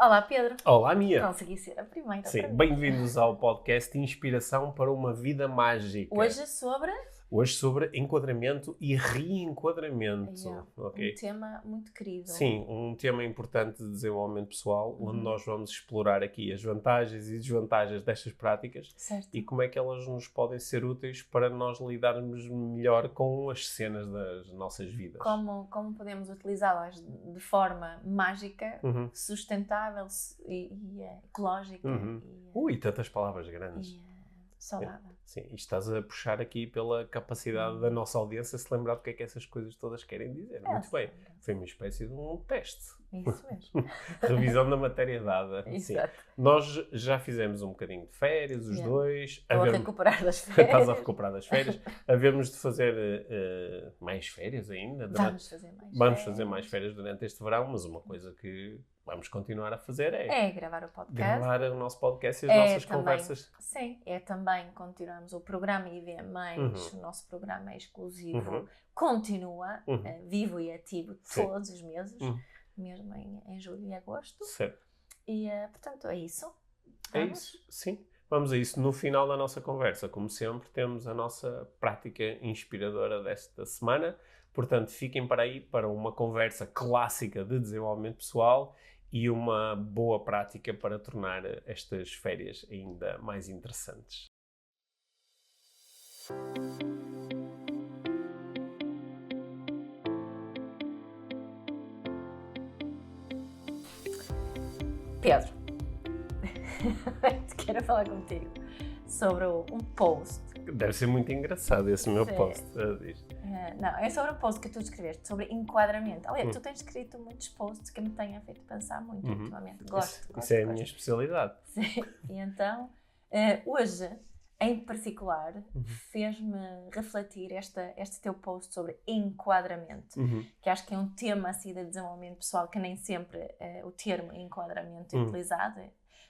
Olá, Pedro. Olá, Mia. Consegui ser a primeira. Sim, para mim. bem-vindos ao podcast Inspiração para uma Vida Mágica. Hoje sobre enquadramento e reenquadramento. um tema muito querido. Sim, um tema importante de desenvolvimento pessoal, onde nós vamos explorar aqui as vantagens e desvantagens destas práticas. Certo. E como é que elas nos podem ser úteis para nós lidarmos melhor com as cenas das nossas vidas. Como podemos utilizá-las de forma mágica, sustentável e ecológica. Ui, tantas palavras grandes. E saudável. Sim, e estás a puxar aqui pela capacidade da nossa audiência se lembrar do que é que essas coisas todas querem dizer. Muito bem. Foi uma espécie de um teste. Isso mesmo. Revisão da matéria dada. Exato. Sim. Nós já fizemos um bocadinho de férias, os dois. Estou a recuperar das férias. Estás a recuperar das férias. Havemos de fazer mais férias ainda. Vamos fazer mais férias durante este verão, mas uma coisa que vamos continuar a fazer é gravar o podcast. Gravar o nosso podcast e as nossas conversas. Sim, é também continuarmos o programa IV+, o nosso programa exclusivo, continua vivo e ativo todos os meses, mesmo em julho e agosto. Certo. E, portanto, é isso. É isso, sim. Vamos a isso. No final da nossa conversa, como sempre, temos a nossa prática inspiradora desta semana. Portanto, fiquem para aí para uma conversa clássica de desenvolvimento pessoal e uma boa prática para tornar estas férias ainda mais interessantes. Pedro, quero falar contigo sobre um post. Deve ser muito engraçado esse meu post. Não, é sobre um post que tu escreveste, sobre enquadramento. Aliás, tu tens escrito muitos posts que me têm feito pensar muito ultimamente. Gosto. Isso é a minha especialidade. Sim. E então, hoje, em particular, fez-me refletir este teu post sobre enquadramento, que acho que é um tema assim de desenvolvimento pessoal que nem sempre o termo enquadramento é utilizado.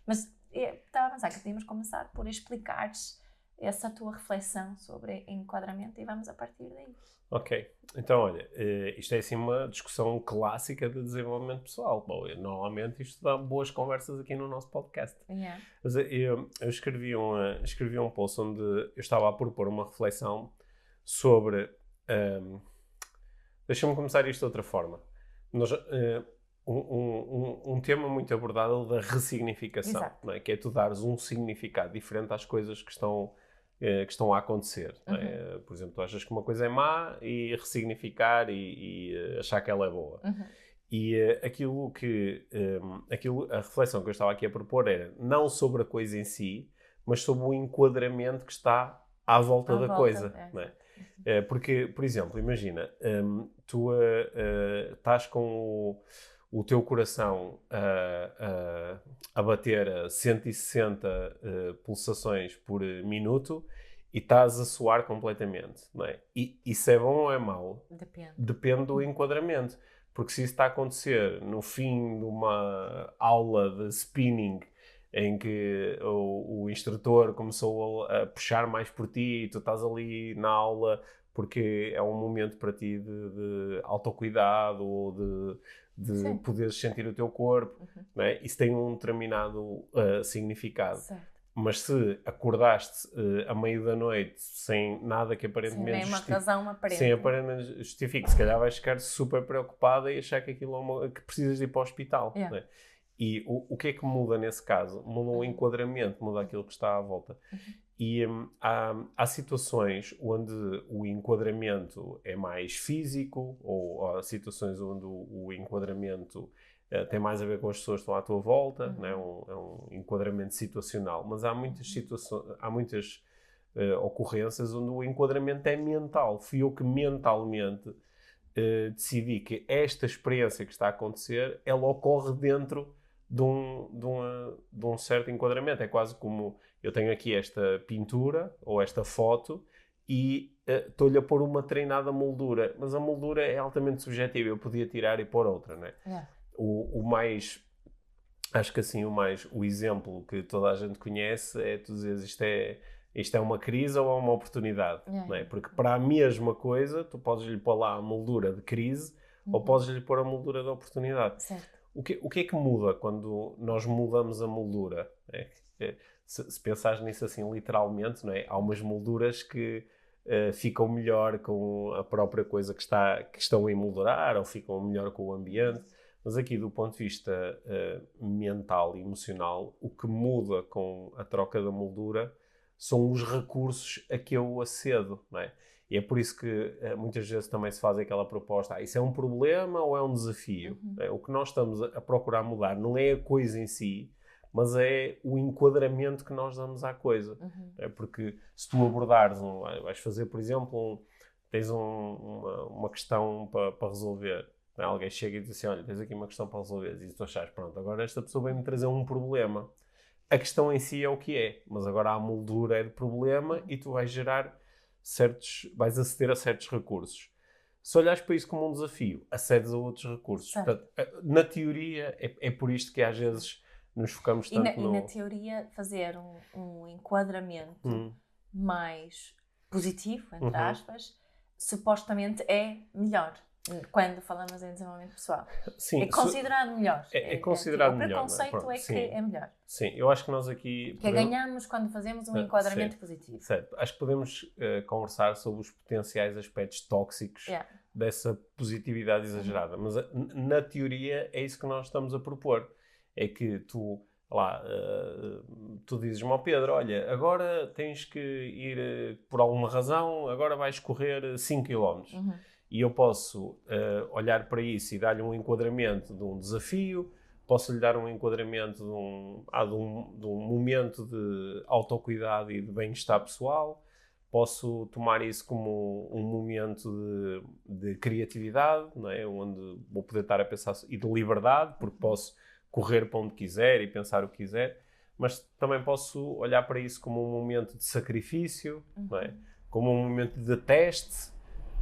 Mas estava a pensar que podíamos começar por explicares essa tua reflexão sobre enquadramento e vamos a partir daí. Ok, então olha, isto é assim uma discussão clássica de desenvolvimento pessoal. Bom, normalmente isto dá boas conversas aqui no nosso podcast. Mas eu escrevi um post onde eu estava a propor uma reflexão sobre... deixa-me começar isto de outra forma. Um tema muito abordado é o da ressignificação, não é? Que é tu dares um significado diferente às coisas que estão a acontecer. Não é? Por exemplo, tu achas que uma coisa é má e ressignificar e achar que ela é boa. E a reflexão que eu estava aqui a propor era não sobre a coisa em si, mas sobre o enquadramento que está à volta da coisa. Não é? Porque, por exemplo, imagina, tu estás com o teu coração a bater a 160 pulsações por minuto e estás a suar completamente, não é? E isso é bom ou é mau? Depende do enquadramento. Porque se isso está a acontecer no fim de uma aula de spinning em que o instrutor começou a puxar mais por ti e tu estás ali na aula porque é um momento para ti de autocuidado ou de poderes sentir o teu corpo, não é? Isso tem um determinado significado. Certo. Mas se acordaste a meio da noite sem nada que aparentemente razão aparente. sem aparentemente justifique, se calhar vais ficar super preocupada e achar que aquilo é que precisas de ir para o hospital. Não é? E o que é que muda nesse caso? Muda o enquadramento, muda aquilo que está à volta. E há situações onde o enquadramento é mais físico, ou há situações onde o enquadramento tem mais a ver com as pessoas que estão à tua volta, né? É um enquadramento situacional. Mas há muitas situações, há muitas ocorrências onde o enquadramento é mental. Fui eu que mentalmente decidi que esta experiência que está a acontecer, ela ocorre dentro de um certo enquadramento. É quase como eu tenho aqui esta pintura ou esta foto e estou-lhe a pôr uma treinada moldura, mas a moldura é altamente subjetiva, eu podia tirar e pôr outra, não é? Acho que assim o exemplo que toda a gente conhece é tu dizeres isto é uma crise ou é uma oportunidade, não é? Porque para a mesma coisa tu podes lhe pôr lá a moldura de crise ou podes lhe pôr a moldura de oportunidade. Certo. o que é que muda quando nós mudamos a moldura? Se pensares nisso assim literalmente, não é? Há umas molduras que ficam melhor com a própria coisa que estão a emoldurar, ou ficam melhor com o ambiente. Mas aqui, do ponto de vista mental e emocional, o que muda com a troca da moldura são os recursos a que eu acedo, não é? E é por isso que muitas vezes também se faz aquela proposta, isso é um problema ou é um desafio? O que nós estamos a procurar mudar não é a coisa em si, mas é o enquadramento que nós damos à coisa. Porque se tu abordares, vais fazer, por exemplo, tens uma questão para resolver. Alguém chega e diz assim, olha, tens aqui uma questão para resolver. E tu achas, pronto, agora esta pessoa vem-me trazer um problema. A questão em si é o que é, mas agora a moldura é de problema e tu vais vais aceder a certos recursos. Se olhares para isso como um desafio, acedes a outros recursos. Portanto, na teoria, é por isto que às vezes nos focamos tanto E na teoria, fazer um enquadramento mais positivo, entre aspas, supostamente é melhor. Quando falamos em desenvolvimento pessoal. Sim, é considerado melhor. É considerado melhor. O preconceito é que é melhor. Sim, eu acho que nós aqui... Que ganhamos quando fazemos um enquadramento positivo. Certo. Acho que podemos conversar sobre os potenciais aspectos tóxicos dessa positividade exagerada. Mas na teoria é isso que nós estamos a propor. É que tu dizes-me ao Pedro, olha, agora tens que ir, por alguma razão, agora vais correr 5 km. E eu posso olhar para isso e dar-lhe um enquadramento de um desafio, posso-lhe dar um enquadramento de um momento de autocuidado e de bem-estar pessoal, posso tomar isso como um momento de criatividade, não é? Onde vou poder estar a pensar, e de liberdade, porque posso correr para onde quiser e pensar o que quiser, mas também posso olhar para isso como um momento de sacrifício, não é? Como um momento de teste,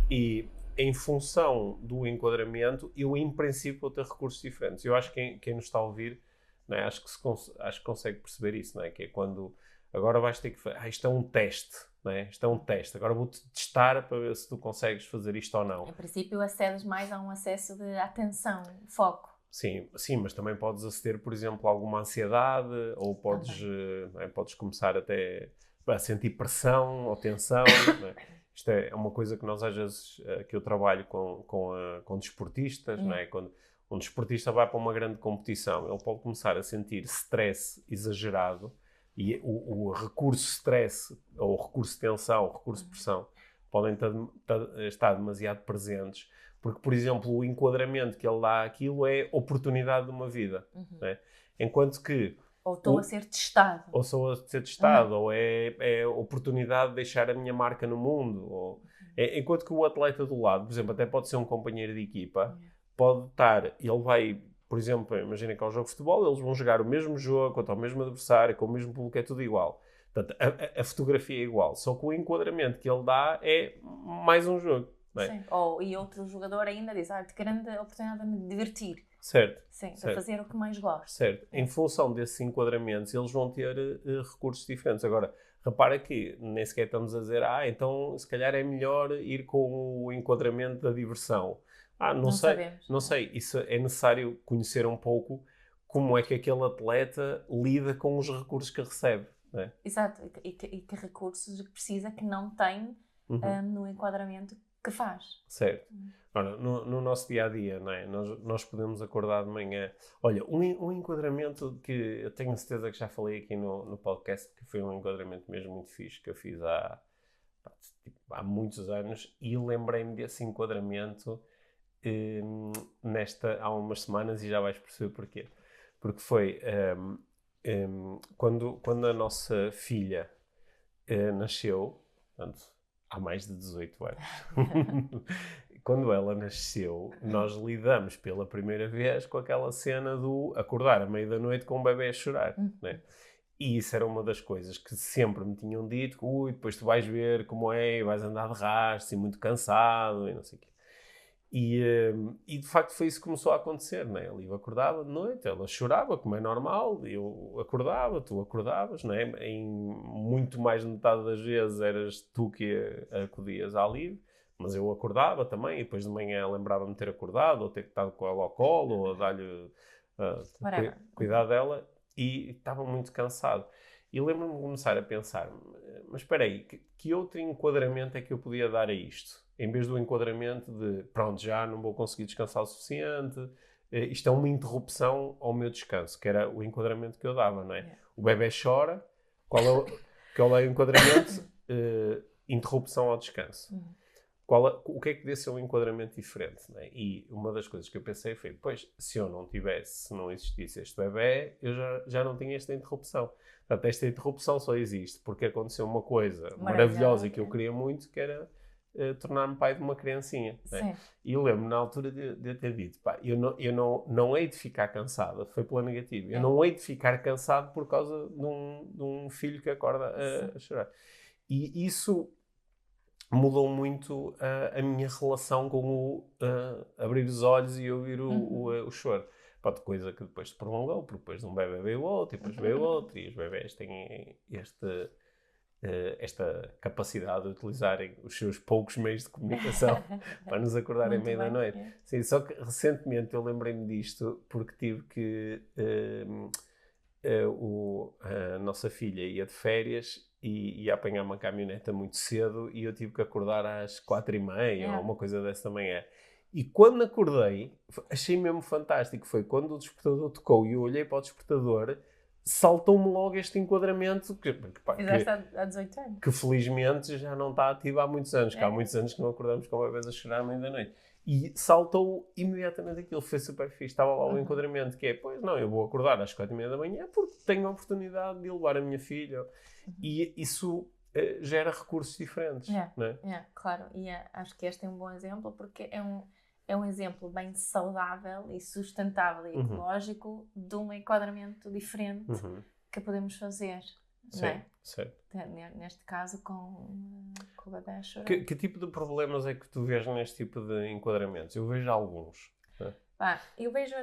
e em função do enquadramento, eu em princípio vou ter recursos diferentes. Eu acho que quem nos está a ouvir, não é? acho que consegue perceber isso, não é? Que é quando agora vais ter que fazer, isto é um teste, não é? Isto é um teste, agora vou-te testar para ver se tu consegues fazer isto ou não. Em princípio acedes mais a um acesso de atenção, foco. Sim, mas também podes aceder, por exemplo, a alguma ansiedade, ou podes começar até a sentir pressão ou tensão, não é? Isto é uma coisa que nós às vezes, que eu trabalho com desportistas, não é? Quando um desportista vai para uma grande competição, ele pode começar a sentir stress exagerado, e o recurso stress, ou o recurso tensão, o recurso pressão, podem estar demasiado presentes, porque, por exemplo, o enquadramento que ele dá àquilo é oportunidade de uma vida, não é? Enquanto que ou estou a ser testado. Ou sou a ser testado, ou é oportunidade de deixar a minha marca no mundo. Enquanto que o atleta do lado, por exemplo, até pode ser um companheiro de equipa, pode estar, ele vai, por exemplo, imagina que é um jogo de futebol, eles vão jogar o mesmo jogo, contra o mesmo adversário, com o mesmo público, é tudo igual. Portanto, a fotografia é igual, só que o enquadramento que ele dá é mais um jogo. Não é? Sim. E outro jogador ainda diz, te querendo a oportunidade de me divertir. Certo. Sim, de fazer o que mais gosto. Certo. Em função desses enquadramentos, eles vão ter recursos diferentes. Agora, repara que nem sequer estamos a dizer, então se calhar é melhor ir com o enquadramento da diversão. Não sei. Sabemos. Não sei. Isso é necessário conhecer um pouco como é que aquele atleta lida com os recursos que recebe. Não é? Exato. E que recursos precisa que não tem no enquadramento que faz. Certo. Ora, no nosso dia-a-dia, não é? Nós podemos acordar de manhã. Olha, um enquadramento que eu tenho certeza que já falei aqui no podcast, que foi um enquadramento mesmo muito fixe, que eu fiz há muitos anos, e lembrei-me desse enquadramento há umas semanas, e já vais perceber porquê. Porque foi quando a nossa filha nasceu, portanto, há mais de 18 anos. Quando ela nasceu, nós lidamos pela primeira vez com aquela cena do acordar à meia da noite com um bebê a chorar, né? E isso era uma das coisas que sempre me tinham dito, depois tu vais ver como é, vais andar de rastro e muito cansado e não sei o quê. E de facto foi isso que começou a acontecer, né? A Liv acordava de noite, ela chorava, como é normal, eu acordava, tu acordavas, né? Em muito mais de metade das vezes eras tu que acudias à Liv, mas eu acordava também, e depois de manhã lembrava-me de ter acordado, ou ter estado com ela ao colo, ou a dar-lhe cuidar dela, e estava muito cansado. E lembro-me de começar a pensar, mas espera aí, que outro enquadramento é que eu podia dar a isto? Em vez do enquadramento de, pronto, já não vou conseguir descansar o suficiente, isto é uma interrupção ao meu descanso, que era o enquadramento que eu dava, não é? O bebê chora, qual é o enquadramento? Interrupção ao descanso. O que é que podia ser um enquadramento diferente? Né? E uma das coisas que eu pensei foi, pois, se não existisse este bebê, eu já não tinha esta interrupção. Portanto, esta interrupção só existe porque aconteceu uma coisa maravilhosa e que eu queria muito, que era tornar-me pai de uma criancinha. Né? E eu lembro, na altura de eu ter dito, pá, eu não hei de ficar cansada, foi pela negativa, eu não hei de ficar cansado por causa de um filho que acorda a chorar. E isso mudou muito a minha relação com o abrir os olhos e ouvir o choro. Pode coisa que depois se prolongou, porque depois de um bebê veio outro, e depois veio outro, e os bebés têm esta capacidade de utilizarem os seus poucos meios de comunicação para nos acordarem meio da noite. Sim, só que recentemente eu lembrei-me disto porque tive que... a nossa filha ia de férias e ia apanhar uma caminhoneta muito cedo e eu tive que acordar às 4h30 ou uma coisa dessa manhã. E quando acordei, achei mesmo fantástico. Foi quando o despertador tocou e eu olhei para o despertador, saltou-me logo este enquadramento há 18 anos. Que felizmente já não está ativo há muitos anos, que há muitos anos que não acordamos com bebês a chorar à meia-da-noite. E saltou imediatamente aquilo, foi super fixe. Estava lá o enquadramento, que é, pois não, eu vou acordar às 4h30 da manhã porque tenho a oportunidade de levar a minha filha. E isso gera recursos diferentes. Não é? Claro, e acho que este é um bom exemplo porque é um exemplo bem saudável e sustentável e ecológico de um enquadramento diferente que podemos fazer. Sim, não é? certo. Neste caso com o bebê a chorar. Que tipo de problemas é que tu vês neste tipo de enquadramentos? Eu vejo alguns. Eu vejo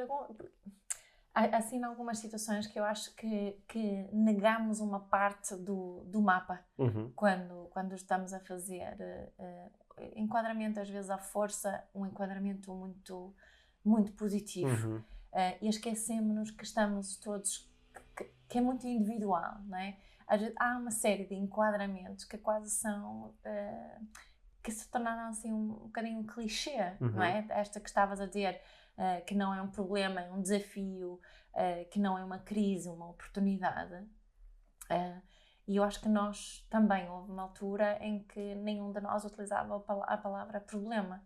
assim em algumas situações que eu acho que negamos uma parte do mapa quando estamos a fazer enquadramento, às vezes à força, um enquadramento muito, muito positivo. E esquecemos-nos que estamos todos, que é muito individual, não é? Às vezes, há uma série de enquadramentos que quase são, que se tornaram assim um bocadinho clichê, não é? Esta que estavas a dizer, que não é um problema, é um desafio, que não é uma crise, uma oportunidade. E eu acho que nós também houve uma altura em que nenhum de nós utilizava a palavra problema.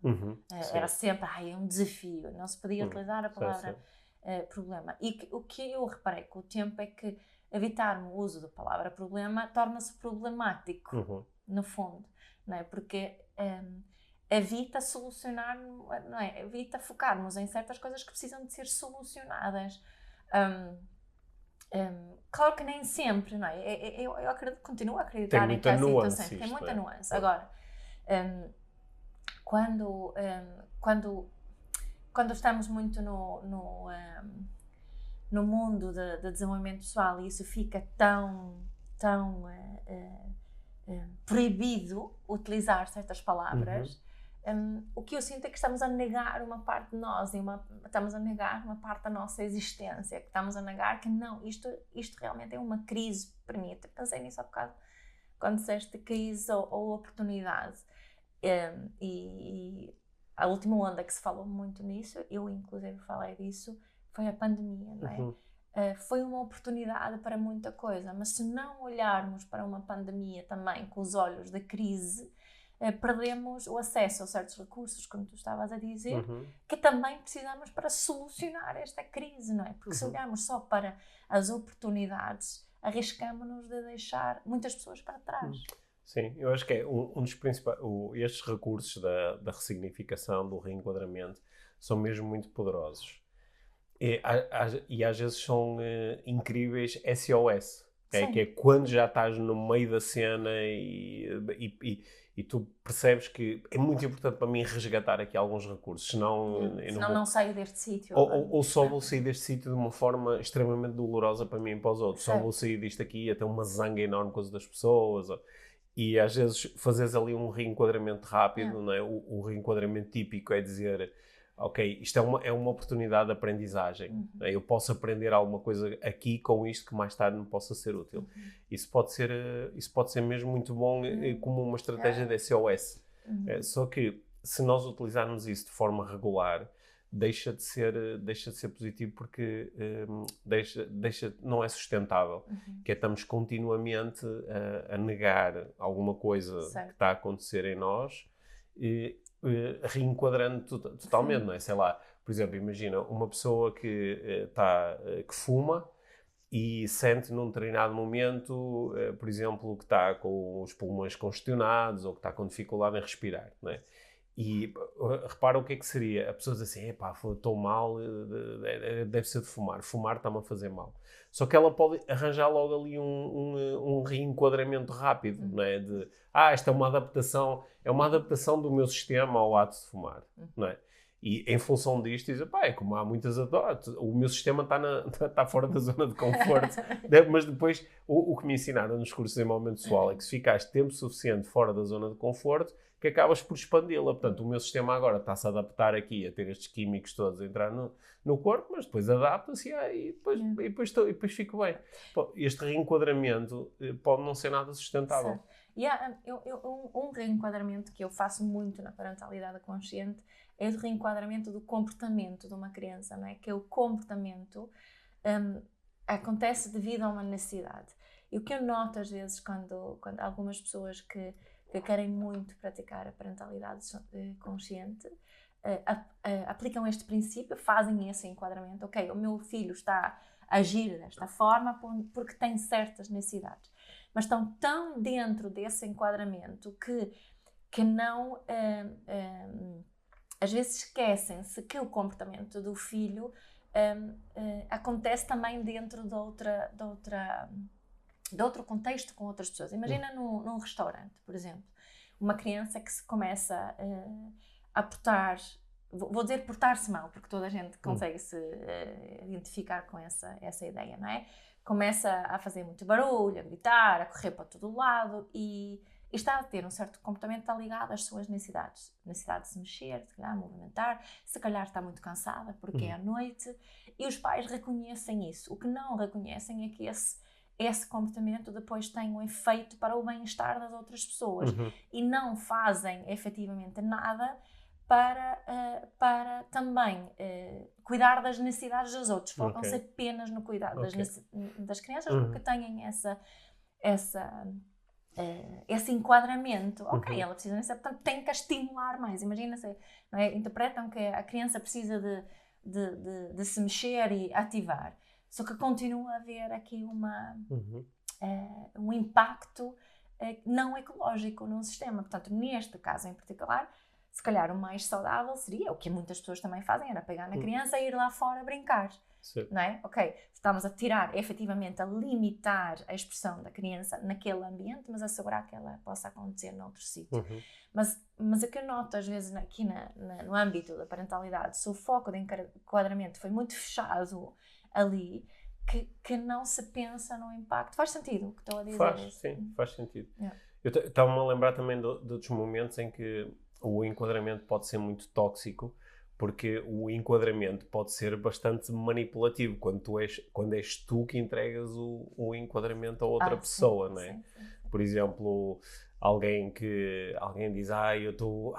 Era sempre, é um desafio, não se podia utilizar a palavra problema. E o que eu reparei com o tempo é que evitar o uso da palavra problema torna-se problemático, no fundo, não é? Porque evita solucionar, não é? Evita focarmos em certas coisas que precisam de ser solucionadas. Claro que nem sempre, não é? Eu continuo a acreditar em que há situações. Tem muita nuance. Agora, quando estamos muito no mundo de desenvolvimento pessoal e isso fica tão proibido utilizar certas palavras, o que eu sinto é que estamos a negar uma parte de nós estamos a negar uma parte da nossa existência, que estamos a negar que não, isto realmente é uma crise para mim. Eu pensei nisso há bocado quando disseste crise ou oportunidade, e a última onda que se falou muito nisso, eu inclusive falei disso, foi a pandemia, não é? Foi uma oportunidade para muita coisa, mas se não olharmos para uma pandemia também com os olhos da crise, perdemos o acesso a certos recursos, como tu estavas a dizer, que também precisamos para solucionar esta crise, não é? Porque se olharmos só para as oportunidades, arriscamos-nos de deixar muitas pessoas para trás. Sim, eu acho que é um dos principais... estes recursos da ressignificação, do reenquadramento, são mesmo muito poderosos. E às vezes são incríveis SOS. Que é quando já estás no meio da cena e tu percebes que é muito importante para mim resgatar aqui alguns recursos, senão não saio deste sítio. Ou só vou sair deste sítio de uma forma extremamente dolorosa para mim e para os outros. Só vou sair disto aqui até uma zanga enorme com as outras pessoas. E às vezes fazes ali um reenquadramento rápido, não é? O reenquadramento típico é dizer... ok, isto é uma oportunidade de aprendizagem. Eu posso aprender alguma coisa aqui com isto que mais tarde me possa ser útil. Isso pode ser mesmo muito bom como uma estratégia de SOS. Só que se nós utilizarmos isso de forma regular, deixa de ser positivo porque não é sustentável. Que estamos continuamente a negar alguma coisa que está a acontecer em nós, reenquadrando totalmente, não é? Sei lá, por exemplo, imagina uma pessoa que fuma e sente num determinado momento, por exemplo, que está com os pulmões congestionados ou que está com dificuldade em respirar, não é? E repara o que é que seria. A pessoa diz assim, estou mal, deve ser de fumar. Fumar está-me a fazer mal. Só que ela pode arranjar logo ali um reenquadramento rápido, não é? Esta é uma adaptação do meu sistema ao ato de fumar, não é? E em função disto diz, como há muitas o meu sistema está fora da zona de conforto. Mas depois, o que me ensinaram nos cursos de desenvolvimento pessoal é que se ficaste tempo suficiente fora da zona de conforto, que acabas por expandi-la. Portanto, o meu sistema agora está-se a adaptar aqui a ter estes químicos todos a entrar no corpo, mas depois adapta-se e depois fico bem. Este reenquadramento pode não ser nada sustentável. Certo. Um reenquadramento que eu faço muito na parentalidade consciente é o reenquadramento do comportamento de uma criança, não é? Que o comportamento acontece devido a uma necessidade. E o que eu noto às vezes quando algumas pessoas que querem muito praticar a parentalidade consciente aplicam este princípio, fazem esse enquadramento. Ok, o meu filho está a agir desta forma porque tem certas necessidades, mas estão tão dentro desse enquadramento que não às vezes esquecem-se que o comportamento do filho acontece também dentro de outro contexto com outras pessoas. Imagina num restaurante, por exemplo, uma criança que se começa a portar-se mal, porque toda a gente consegue se identificar com essa ideia, não é? Começa a fazer muito barulho, a gritar, a correr para todo lado e está a ter um certo comportamento, está ligado às suas necessidades. Necessidade de se mexer, de movimentar, se calhar está muito cansada porque é à noite, e os pais reconhecem isso. O que não reconhecem é que esse comportamento depois tem um efeito para o bem-estar das outras pessoas e não fazem efetivamente nada para também cuidar das necessidades dos outros. Focam-se apenas no cuidado das crianças porque têm esse enquadramento. Ela precisa disso, portanto tem que a estimular mais. Imagina-se, não é? Interpretam que a criança precisa de se mexer e ativar. Só que continua a haver aqui um impacto não ecológico no sistema. Portanto, neste caso em particular, se calhar o mais saudável seria, o que muitas pessoas também fazem, era pegar na criança e ir lá fora brincar. Sim. Não é? Ok, estamos a tirar, efetivamente, a limitar a expressão da criança naquele ambiente, mas assegurar que ela possa acontecer noutro sítio. Mas o que eu noto, às vezes, aqui no âmbito da parentalidade, se o foco de enquadramento foi muito fechado ali, que não se pensa no impacto. Faz sentido o que estou a dizer? Sim, faz sentido. Eu estava-me a lembrar também de outros momentos em que o enquadramento pode ser muito tóxico, porque o enquadramento pode ser bastante manipulativo quando és tu que entregas o enquadramento a outra pessoa, não é? Sim. Por exemplo, alguém diz, eu estou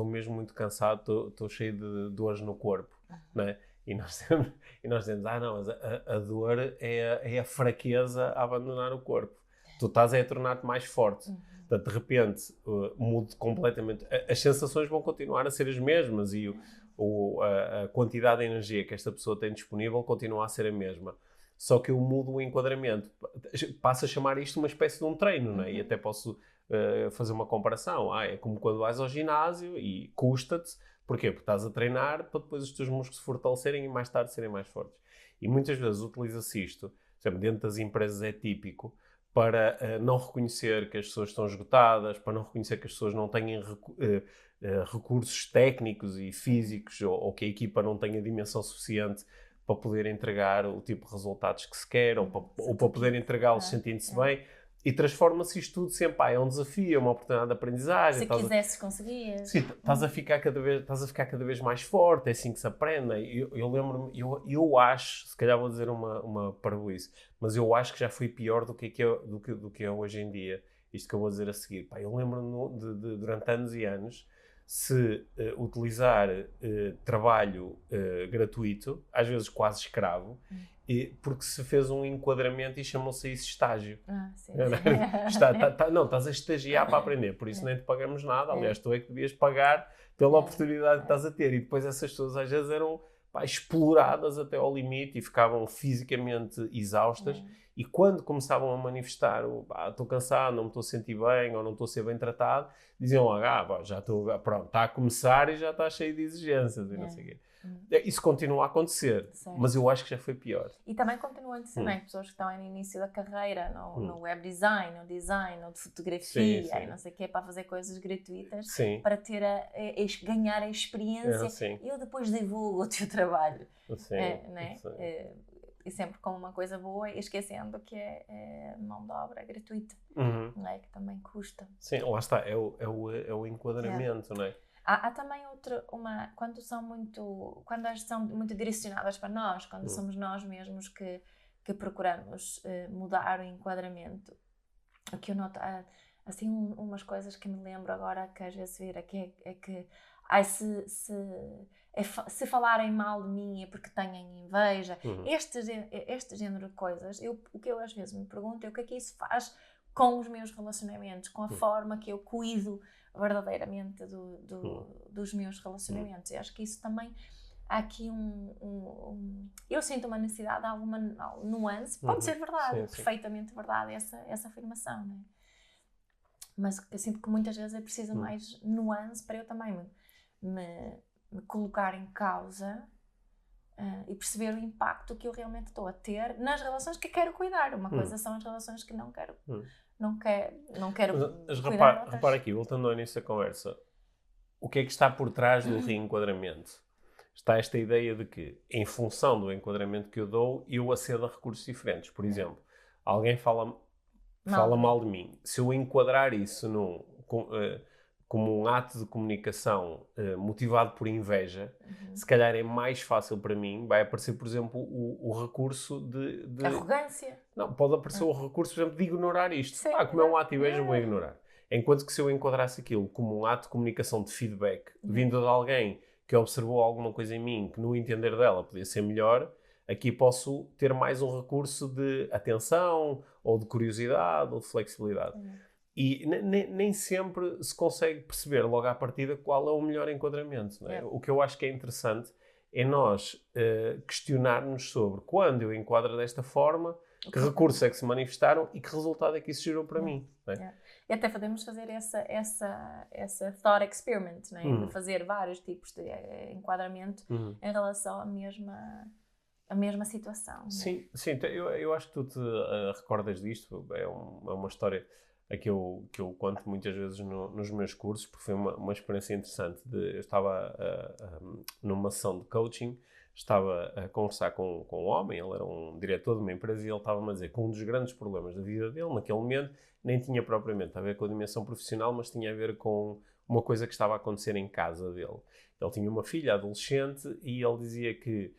mesmo muito cansado, estou cheio de dores no corpo, não é? E nós dizemos, não, mas a dor é a fraqueza a abandonar o corpo. Tu estás a tornar-te mais forte. Portanto, de repente, muda completamente. As sensações vão continuar a ser as mesmas e a quantidade de energia que esta pessoa tem disponível continua a ser a mesma. Só que eu mudo o enquadramento. Passo a chamar isto uma espécie de um treino, não é? E até posso fazer uma comparação. É como quando vais ao ginásio e custa-te. Porquê? Porque estás a treinar para depois os teus músculos se fortalecerem e mais tarde serem mais fortes. E muitas vezes utiliza-se isto, por exemplo, dentro das empresas é típico, para não reconhecer que as pessoas estão esgotadas, para não reconhecer que as pessoas não têm recursos técnicos e físicos ou que a equipa não tenha dimensão suficiente para poder entregar o tipo de resultados que se quer ou para poder entregá-los sentindo-se bem. E transforma-se isto tudo sempre, é um desafio, é uma oportunidade de aprendizagem. Se quisesses, conseguias. Sim, estás a ficar cada vez mais forte, é assim que se aprende. Eu lembro-me, eu acho, se calhar vou dizer uma parvoíce, mas eu acho que já fui pior do que é hoje em dia. Isto que eu vou dizer a seguir. Pá, eu lembro-me durante anos e anos, se utilizar trabalho gratuito, às vezes quase escravo, porque se fez um enquadramento e chamou-se isso estágio. Sim. Não, estás a estagiar para aprender, por isso nem te pagamos nada. Aliás, tu é que devias pagar pela oportunidade que estás a ter. E depois essas pessoas às vezes eram exploradas até ao limite e ficavam fisicamente exaustas. E quando começavam a manifestar, estou cansado, não me estou a sentir bem ou não estou a ser bem tratado, diziam logo, já estou, pronto, está a começar e já está cheio de exigências e não sei o quê. Isso continua a acontecer, mas eu acho que já foi pior. E também continua a acontecer, pessoas que estão no início da carreira, no web design, no design, ou de fotografia, e não sei o quê, para fazer coisas gratuitas, para ter ganhar a experiência. Eu depois divulgo o teu trabalho. E sempre como uma coisa boa, esquecendo que é mão de obra gratuita, não é? Que também custa. Sim, lá está, é o enquadramento, não é? Há também quando são muito direcionadas para nós, quando somos nós mesmos que procuramos mudar o enquadramento. O que eu noto, assim, umas coisas que me lembro agora, que às vezes vira, que é que se falarem mal de mim é porque têm inveja. Este género de coisas, o que eu às vezes me pergunto é o que é que isso faz com os meus relacionamentos, com a forma que eu cuido verdadeiramente dos meus relacionamentos. Eu acho que isso também, há aqui eu sinto uma necessidade de alguma nuance. Pode ser verdade, perfeitamente verdade essa afirmação, não é? Mas eu sinto que muitas vezes é preciso mais nuance para eu também me colocar em causa e perceber o impacto que eu realmente estou a ter nas relações que quero cuidar. Uma coisa são as relações que não quero Mas cuidar. repara aqui, voltando ao início da conversa, o que é que está por trás do reenquadramento? Está esta ideia de que, em função do enquadramento que eu dou, eu acedo a recursos diferentes. Por exemplo, alguém fala mal de mim. Se eu enquadrar isso como um ato de comunicação motivado por inveja, se calhar é mais fácil para mim, vai aparecer, por exemplo, o recurso de arrogância. Não, pode aparecer o recurso, por exemplo, de ignorar isto. Como é um ato de inveja, vou ignorar. Enquanto que se eu enquadrasse aquilo como um ato de comunicação de feedback vindo de alguém que observou alguma coisa em mim que, no entender dela, podia ser melhor, aqui posso ter mais um recurso de atenção, ou de curiosidade, ou de flexibilidade. E nem sempre se consegue perceber logo à partida qual é o melhor enquadramento. Não é? O que eu acho que é interessante é nós questionarmos sobre quando eu enquadro desta forma, que recursos é que se manifestaram e que resultado é que isso gerou para mim. Não é? E até podemos fazer essa thought experiment, não é? De fazer vários tipos de enquadramento em relação à mesma situação. Sim, eu acho que tu te recordas disto. É uma história que eu conto muitas vezes nos meus cursos, porque foi uma experiência interessante. Eu estava numa sessão de coaching, estava a conversar com um homem, ele era um diretor de uma empresa, e ele estava-me a dizer que um dos grandes problemas da vida dele, naquele momento, nem tinha propriamente a ver com a dimensão profissional, mas tinha a ver com uma coisa que estava a acontecer em casa dele. Ele tinha uma filha adolescente e ele dizia que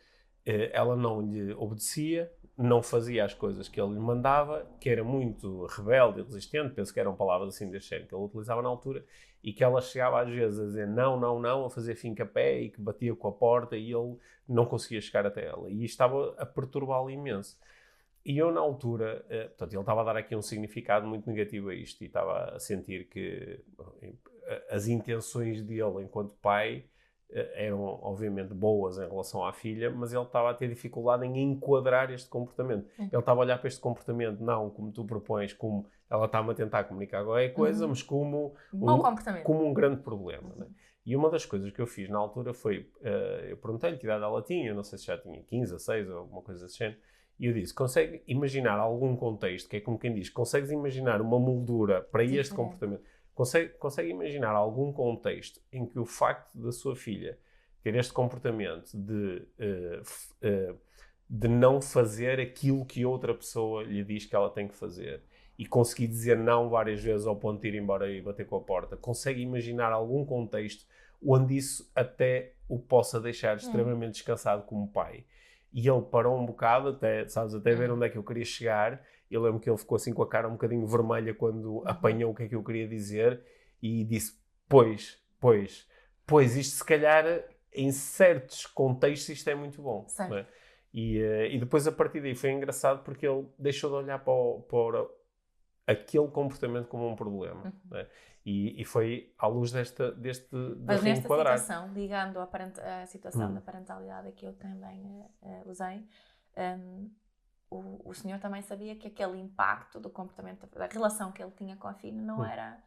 ela não lhe obedecia, não fazia as coisas que ele lhe mandava, que era muito rebelde e resistente, penso que eram palavras assim deste género que ele utilizava na altura, e que ela chegava às vezes a dizer não, não, não, a fazer fim-capé, e que batia com a porta e ele não conseguia chegar até ela. E estava a perturbá-lo imenso. E eu, na altura, portanto, ele estava a dar aqui um significado muito negativo a isto, e estava a sentir que as intenções dele enquanto pai eram obviamente boas em relação à filha, mas ele estava a ter dificuldade em enquadrar este comportamento. Ele estava a olhar para este comportamento não como tu propões, como ela está-me a tentar comunicar qualquer coisa, mas como um grande problema. Né? E uma das coisas que eu fiz na altura foi, eu perguntei-lhe que idade ela tinha, não sei se já tinha 15 ou 6 ou alguma coisa desse género, e eu disse, consegue imaginar algum contexto, que é como quem diz, consegues imaginar uma moldura para este comportamento? Consegue imaginar algum contexto em que o facto da sua filha ter este comportamento de não fazer aquilo que outra pessoa lhe diz que ela tem que fazer e consegui dizer não várias vezes ao ponto de ir embora e bater com a porta, consegue imaginar algum contexto onde isso até o possa deixar extremamente descansado como pai. E ele parou um bocado, até ver onde é que eu queria chegar. Eu lembro que ele ficou assim com a cara um bocadinho vermelha quando apanhou o que é que eu queria dizer e disse, pois, isto se calhar em certos contextos isto é muito bom. Não é? E depois a partir daí foi engraçado porque ele deixou de olhar para aquele comportamento como um problema. Não é? E foi à luz deste Mas nesta situação, ligando à situação da parentalidade que eu também usei, o senhor também sabia que aquele impacto do comportamento, da relação que ele tinha com a filha não era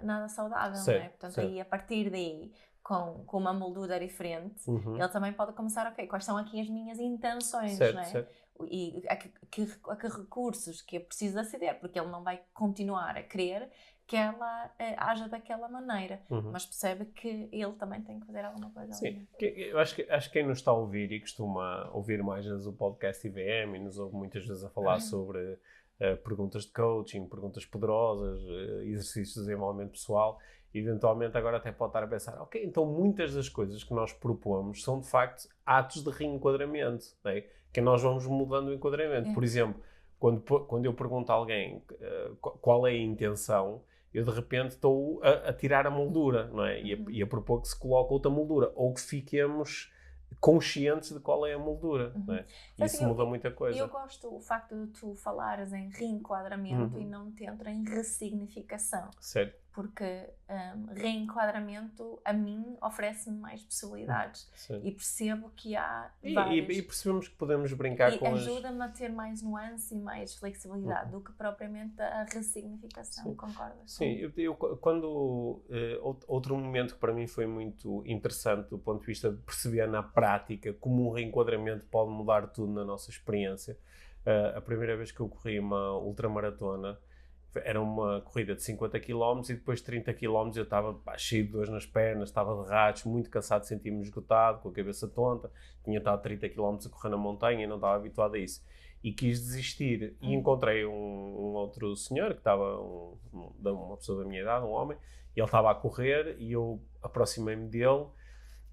nada saudável, não é? Portanto, aí, a partir daí, com uma moldura diferente, ele também pode começar, quais são aqui as minhas intenções, não é? E a que recursos que eu preciso aceder, porque ele não vai continuar a querer que ela haja daquela maneira, mas percebe que ele também tem que fazer alguma coisa. Sim, eu acho que quem nos está a ouvir e costuma ouvir mais vezes o podcast IVM e nos ouve muitas vezes a falar sobre perguntas de coaching, perguntas poderosas, exercícios de desenvolvimento pessoal, eventualmente agora até pode estar a pensar, ok, então muitas das coisas que nós propomos são de facto atos de reenquadramento, né? Que nós vamos mudando o enquadramento. Por exemplo, quando eu pergunto a alguém qual é a intenção, eu de repente estou a tirar a moldura, não é? E a propor que se coloque outra moldura, ou que fiquemos conscientes de qual é a moldura, não é? Isso muda muita coisa. Eu gosto do facto de tu falares em reenquadramento e não te entra em ressignificação. Certo. Porque reenquadramento a mim oferece-me mais possibilidades. E percebo que há várias. E percebemos que podemos brincar com ajuda-me a ter mais nuance e mais flexibilidade do que propriamente a ressignificação. Concordas? Sim, outro momento que para mim foi muito interessante do ponto de vista de perceber na prática como um reenquadramento pode mudar tudo na nossa experiência. A primeira vez que eu corri uma ultramaratona, era uma corrida de 50 km e depois de 30 km eu estava cheio de dores nas pernas, estava de ratos, muito cansado, sentia-me esgotado, com a cabeça tonta, tinha estado 30 km a correr na montanha e não estava habituado a isso. E quis desistir. E encontrei um outro senhor, que estava uma pessoa da minha idade, um homem, e ele estava a correr e eu aproximei-me dele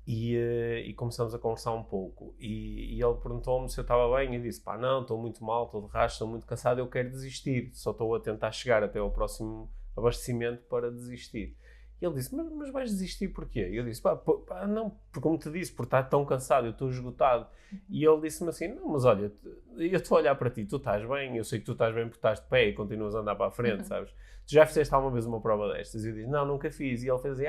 e começamos a conversar um pouco. E ele perguntou-me se eu estava bem e eu disse, não, estou muito mal, estou de rastro, estou muito cansado, eu quero desistir, só estou a tentar chegar até ao próximo abastecimento para desistir. E ele disse, mas vais desistir porquê? E eu disse, não, porque como te disse, por estar tão cansado, eu estou esgotado. E ele disse-me assim, não, mas olha, eu estou a olhar para ti, tu estás bem, eu sei que tu estás bem porque estás de pé e continuas a andar para a frente, sabes? Tu já fizeste alguma vez uma prova destas? E eu disse, não, nunca fiz. E ele fez assim,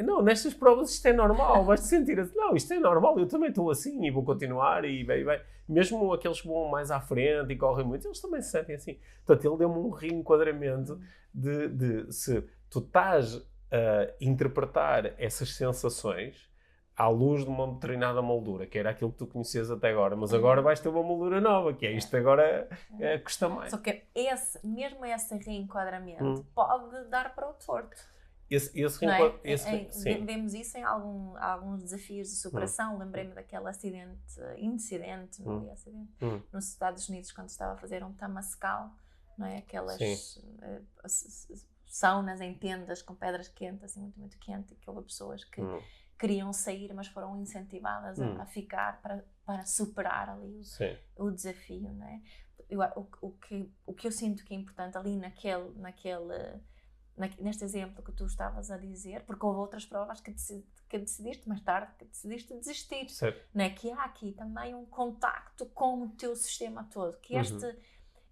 não, nestas provas isto é normal, vais-te sentir assim, não, isto é normal, eu também estou assim e vou continuar e vai. Mesmo aqueles que vão mais à frente e correm muito, eles também se sentem assim. Portanto, ele deu-me um reenquadramento de se tu estás a interpretar essas sensações à luz de uma determinada moldura, que era aquilo que tu conhecias até agora, mas agora vais ter uma moldura nova, que é isto agora custa mais. Só que mesmo esse reenquadramento pode dar para o torto. Vemos isso em alguns desafios de superação. Lembrei-me daquele incidente nos Estados Unidos, quando estava a fazer um Temazcal, não é? Aquelas saunas em tendas com pedras quentes, assim, muito, muito quente, que houve pessoas que queriam sair, mas foram incentivadas a ficar para superar ali o desafio, não é? O que eu sinto que é importante ali neste exemplo que tu estavas a dizer, porque houve outras provas que decidiste mais tarde, que decidiste desistir, não é? Que há aqui também um contacto com o teu sistema todo, que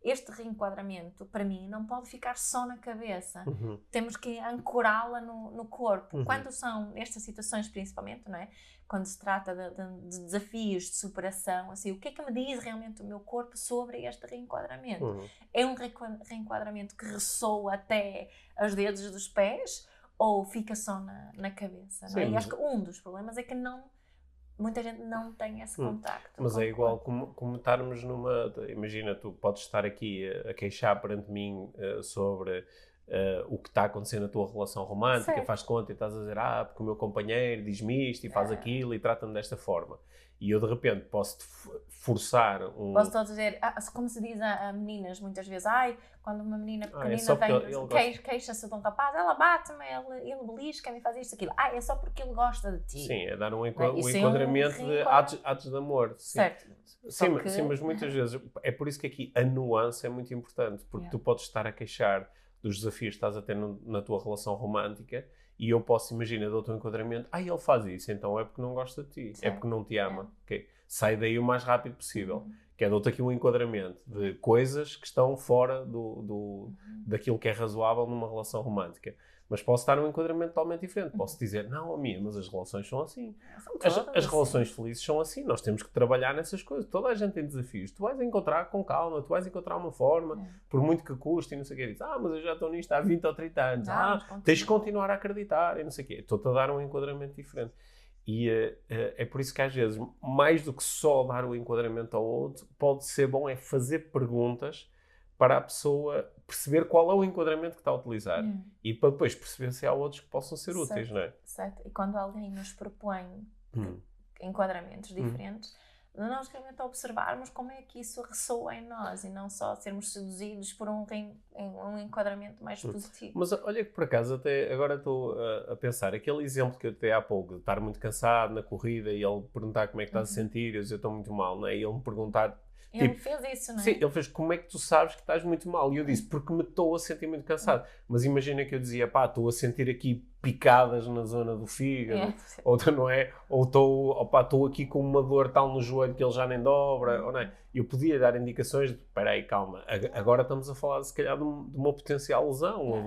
este reenquadramento, para mim, não pode ficar só na cabeça. Temos que ancorá-la no corpo. Quando são estas situações, principalmente, não é? Quando se trata de desafios de superação, assim, o que é que me diz realmente o meu corpo sobre este reenquadramento? É um reenquadramento que ressoa até aos dedos dos pés ou fica só na cabeça? Não é? E acho que um dos problemas é que muita gente não tem esse contacto. Mas é igual como estarmos numa... Imagina, tu podes estar aqui a queixar perante mim sobre o que está acontecendo na tua relação romântica, certo. faz conta e estás a dizer, porque o meu companheiro diz-me isto e faz aquilo e trata-me desta forma. E eu, de repente, posso-te forçar um... Posso dizer, como se diz a meninas muitas vezes, quando uma menina pequenina queixa-se de um rapaz, ela bate-me, ele belisca-me e faz isto, aquilo. É só porque ele gosta de ti. Sim, é dar um enquadramento de atos de amor. Sim. Certo. Sim, mas muitas vezes, é por isso que aqui a nuance é muito importante, porque tu podes estar a queixar dos desafios que estás a ter na tua relação romântica, e eu posso, imaginar, dou-te um enquadramento, ele faz isso, então é porque não gosta de ti, é porque não te ama. Okay? Sai daí o mais rápido possível. Que é dou-te aqui um enquadramento de coisas que estão fora daquilo que é razoável numa relação romântica. Mas posso dar um enquadramento totalmente diferente. Posso dizer, não, mas as relações são assim. As relações felizes são assim. Nós temos que trabalhar nessas coisas. Toda a gente tem desafios. Tu vais encontrar com calma, tu vais encontrar uma forma, por muito que custe e não sei o quê. Diz, mas eu já estou nisto há 20 ou 30 anos. Tens de continuar a acreditar e não sei o quê. Estou-te a dar um enquadramento diferente. E é por isso que às vezes, mais do que só dar o enquadramento ao outro, pode ser bom é fazer perguntas para a pessoa perceber qual é o enquadramento que está a utilizar e para depois perceber se há outros que possam ser úteis, não é? Certo. E quando alguém nos propõe enquadramentos diferentes, nós realmente observarmos como é que isso ressoa em nós e não só sermos seduzidos por um enquadramento mais positivo. Mas olha que por acaso até agora estou a pensar, aquele exemplo que eu dei há pouco, de estar muito cansado na corrida e ele perguntar como é que estás a sentir, eu dizer estou muito mal, não é? E ele me perguntar... Ele fez isso, não é? Sim, ele fez, como é que tu sabes que estás muito mal? E eu disse, porque me estou a sentir muito cansado. Mas imagina que eu dizia, estou a sentir aqui picadas na zona do fígado, ou não é? Ou estou aqui com uma dor tal no joelho que ele já nem dobra, ou não é? Eu podia dar indicações de, espera aí, calma, agora estamos a falar se calhar de uma potencial lesão, ou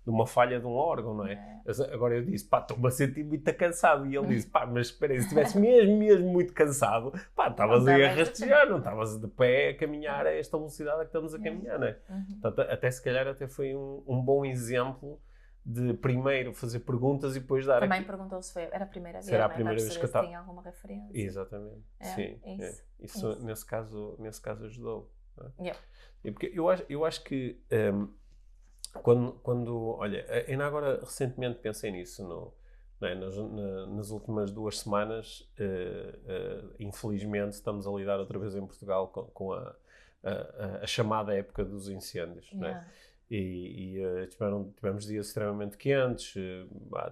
de uma falha de um órgão, não é? Agora eu disse, estou-me a sentir muito cansado. E ele disse, mas espera aí, se estivesse mesmo muito cansado, estavas aí a rastejar, não estavas de pé a caminhar a esta velocidade a que estamos a caminhar, não é? Portanto, até se calhar até foi um bom exemplo de primeiro fazer perguntas e depois dar... Também perguntou se era a primeira vez, será a primeira vez que eu estava... tinha alguma referência. Exatamente, sim. Isso. Nesse caso ajudou. Não é? E porque eu acho que... olha, ainda agora recentemente pensei nisso, nas últimas 2 semanas, infelizmente estamos a lidar outra vez em Portugal com a chamada época dos incêndios, não é? E tivemos dias extremamente quentes,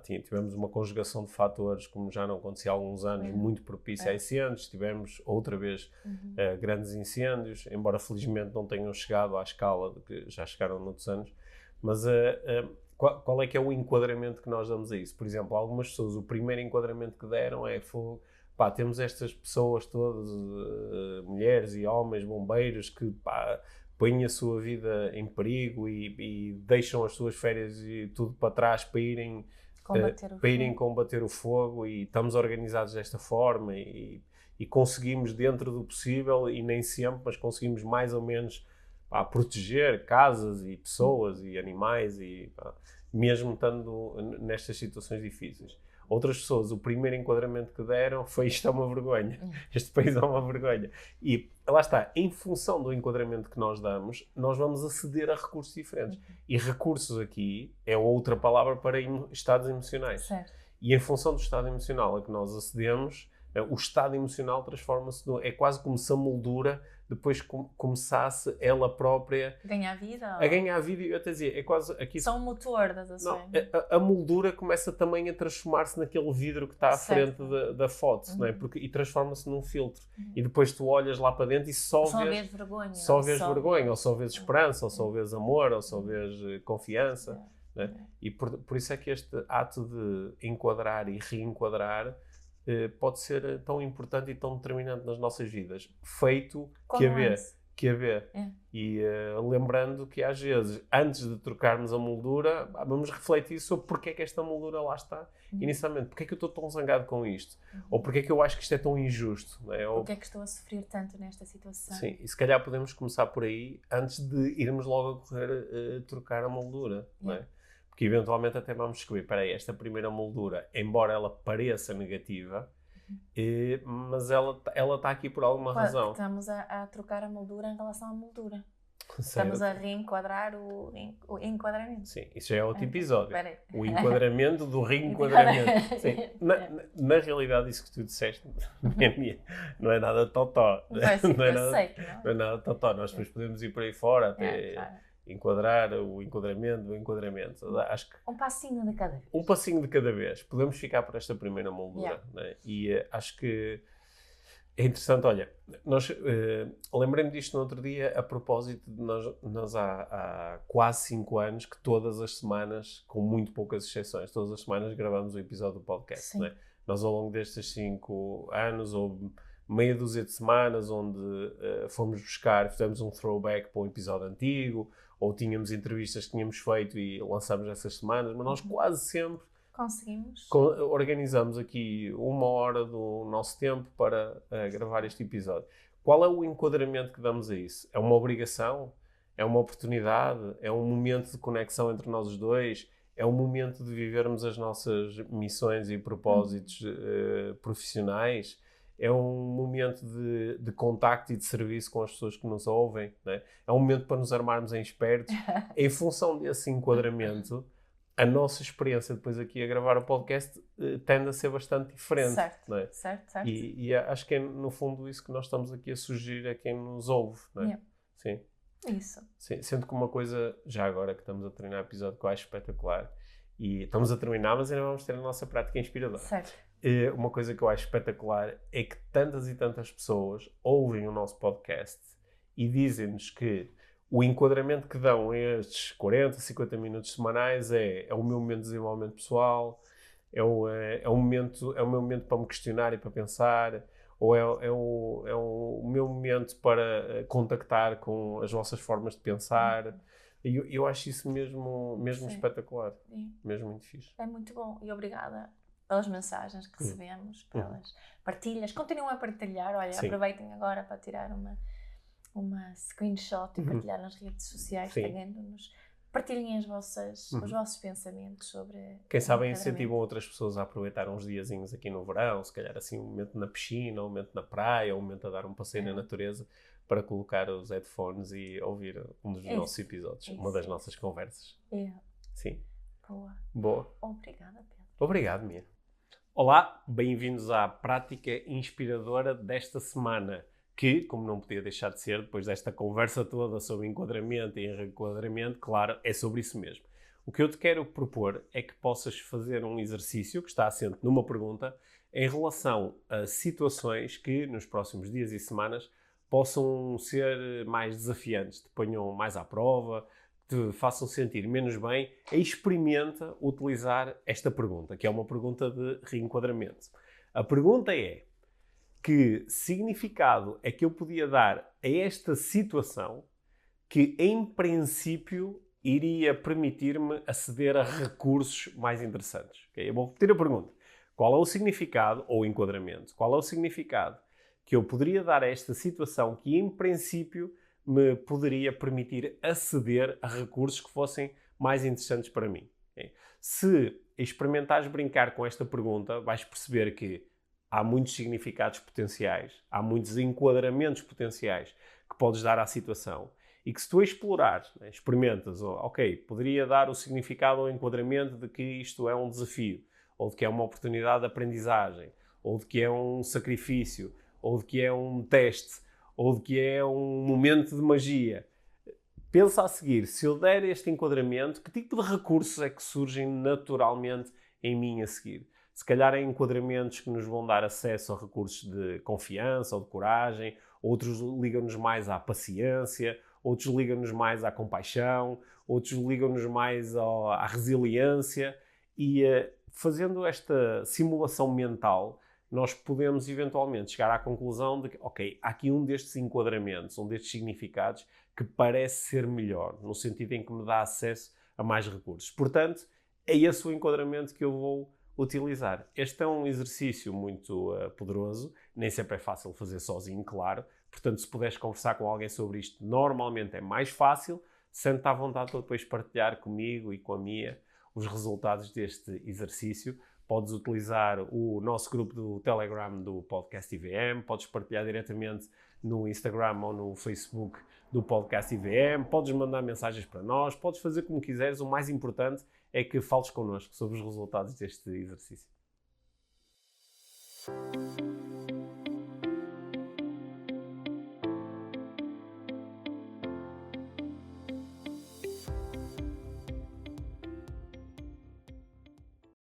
tivemos uma conjugação de fatores, como já não acontecia há alguns anos, muito propícia a incêndios, tivemos outra vez grandes incêndios, embora felizmente não tenham chegado à escala de que já chegaram noutros anos. Mas qual é que é o enquadramento que nós damos a isso? Por exemplo, algumas pessoas, o primeiro enquadramento que deram é temos estas pessoas todas, mulheres e homens, bombeiros, que põem a sua vida em perigo e deixam as suas férias e tudo para trás para irem combater o fogo, e estamos organizados desta forma e conseguimos dentro do possível, e nem sempre, mas conseguimos mais ou menos proteger casas e pessoas e animais, mesmo estando nestas situações difíceis. Outras pessoas, o primeiro enquadramento que deram foi: isto é uma vergonha, este país é uma vergonha. E lá está, em função do enquadramento que nós damos, nós vamos aceder a recursos diferentes. E recursos aqui é outra palavra para estados emocionais. Certo. E em função do estado emocional a que nós acedemos, o estado emocional transforma-se, é quase como se a moldura depois começasse ela própria a ganhar vida. E eu até dizia, é quase aqui... São o motor das ações. A moldura começa também a transformar-se naquele vidro que está à frente da foto, não é? E transforma-se num filtro. E depois tu olhas lá para dentro e só vês vergonha. Só vês vergonha, ou só vês esperança, ou só vês amor, ou só vês confiança. Né? E por isso é que este ato de enquadrar e reenquadrar pode ser tão importante e tão determinante nas nossas vidas. Feito que haver. E lembrando que às vezes, antes de trocarmos a moldura, vamos refletir sobre porque é que esta moldura lá está. Inicialmente, porque é que eu estou tão zangado com isto? Ou porque é que eu acho que isto é tão injusto? Não é? Porque é que estou a sofrer tanto nesta situação? Sim, e se calhar podemos começar por aí, antes de irmos logo a correr trocar a moldura. Não é? Porque eventualmente até vamos descobrir, espera aí, esta primeira moldura, embora ela pareça negativa, mas ela está aqui por alguma razão. Estamos a trocar a moldura em relação à moldura. Estamos a reenquadrar o enquadramento. Sim, isso já é outro episódio. O enquadramento do reenquadramento. Sim. Na realidade, isso que tu disseste não é nada totó. Não é nada totó. Nós depois podemos ir por aí fora até enquadrar o enquadramento. Acho que um passinho de cada vez. Um passinho de cada vez. Podemos ficar por esta primeira moldura. Né? E acho que é interessante, olha, lembrei-me disto no outro dia a propósito de nós há quase 5 anos que todas as semanas, com muito poucas exceções, todas as semanas gravamos um episódio do podcast. Né? Nós ao longo destes 5 anos, houve meia dúzia de semanas onde fomos buscar, fizemos um throwback para um episódio antigo, ou tínhamos entrevistas que tínhamos feito e lançamos essas semanas, mas nós quase sempre conseguimos. Organizamos aqui 1 hora do nosso tempo para gravar este episódio. Qual é o enquadramento que damos a isso? É uma obrigação? É uma oportunidade? É um momento de conexão entre nós os dois? É um momento de vivermos as nossas missões e propósitos profissionais? É um momento de contacto e de serviço com as pessoas que nos ouvem? Né? É um momento para nos armarmos em espertos? Em função desse enquadramento, a nossa experiência depois aqui a gravar o podcast tende a ser bastante diferente. Certo, não é? certo. E acho que é no fundo isso que nós estamos aqui a sugerir a quem nos ouve. Não é? Sim. Isso. Sim. Sendo que uma coisa, já agora que estamos a terminar o episódio, que eu acho espetacular, e estamos a terminar, mas ainda vamos ter a nossa prática inspiradora. Certo. Uma coisa que eu acho espetacular é que tantas e tantas pessoas ouvem o nosso podcast e dizem-nos que o enquadramento que dão a estes 40, 50 minutos semanais é o meu momento de desenvolvimento pessoal, é o meu momento para me questionar e para pensar, ou é o meu momento para contactar com as vossas formas de pensar. E eu acho isso mesmo espetacular. Mesmo muito fixe. É muito bom e obrigada pelas mensagens que recebemos, pelas partilhas. Continuem a partilhar, olha, aproveitem agora para tirar uma screenshot e partilhar nas redes sociais, tagando-nos. Partilhem os vossos pensamentos sobre... Quem sabe incentivam outras pessoas a aproveitar uns diazinhos aqui no verão, se calhar assim um momento na piscina, um momento na praia, um momento a dar um passeio na natureza, para colocar os headphones e ouvir um dos nossos episódios, uma das nossas conversas. Sim. Boa. Obrigada, Pedro. Obrigado, Mia. Olá, bem-vindos à prática inspiradora desta semana, que, como não podia deixar de ser, depois desta conversa toda sobre enquadramento e reenquadramento, claro, é sobre isso mesmo. O que eu te quero propor é que possas fazer um exercício que está assente numa pergunta em relação a situações que, nos próximos dias e semanas, possam ser mais desafiantes, te ponham mais à prova, te façam sentir menos bem. Experimenta utilizar esta pergunta, que é uma pergunta de reenquadramento. A pergunta é: que significado é que eu podia dar a esta situação que, em princípio, iria permitir-me aceder a recursos mais interessantes? Okay? Eu vou repetir a pergunta. Qual é o significado, ou enquadramento, qual é o significado que eu poderia dar a esta situação que, em princípio, me poderia permitir aceder a recursos que fossem mais interessantes para mim? Okay? Se experimentares brincar com esta pergunta, vais perceber que há muitos significados potenciais, há muitos enquadramentos potenciais que podes dar à situação e que, se tu explorares, experimentas, ok, poderia dar o significado ou enquadramento de que isto é um desafio, ou de que é uma oportunidade de aprendizagem, ou de que é um sacrifício, ou de que é um teste, ou de que é um momento de magia. Pensa a seguir, se eu der este enquadramento, que tipo de recursos é que surgem naturalmente em mim a seguir? Se calhar há enquadramentos que nos vão dar acesso a recursos de confiança ou de coragem, outros ligam-nos mais à paciência, outros ligam-nos mais à compaixão, outros ligam-nos mais à resiliência. E fazendo esta simulação mental, nós podemos eventualmente chegar à conclusão de que, ok, há aqui um destes enquadramentos, um destes significados que parece ser melhor, no sentido em que me dá acesso a mais recursos. Portanto, é esse o enquadramento que eu vou utilizar. Este é um exercício muito poderoso, nem sempre é fácil fazer sozinho, claro. Portanto, se puderes conversar com alguém sobre isto, normalmente é mais fácil. Sente-te à vontade para depois partilhar comigo e com a Mia os resultados deste exercício, podes utilizar o nosso grupo do Telegram do Podcast IVM, podes partilhar diretamente no Instagram ou no Facebook do Podcast IVM, podes mandar mensagens para nós, podes fazer como quiseres. O mais importante é que fales connosco sobre os resultados deste exercício.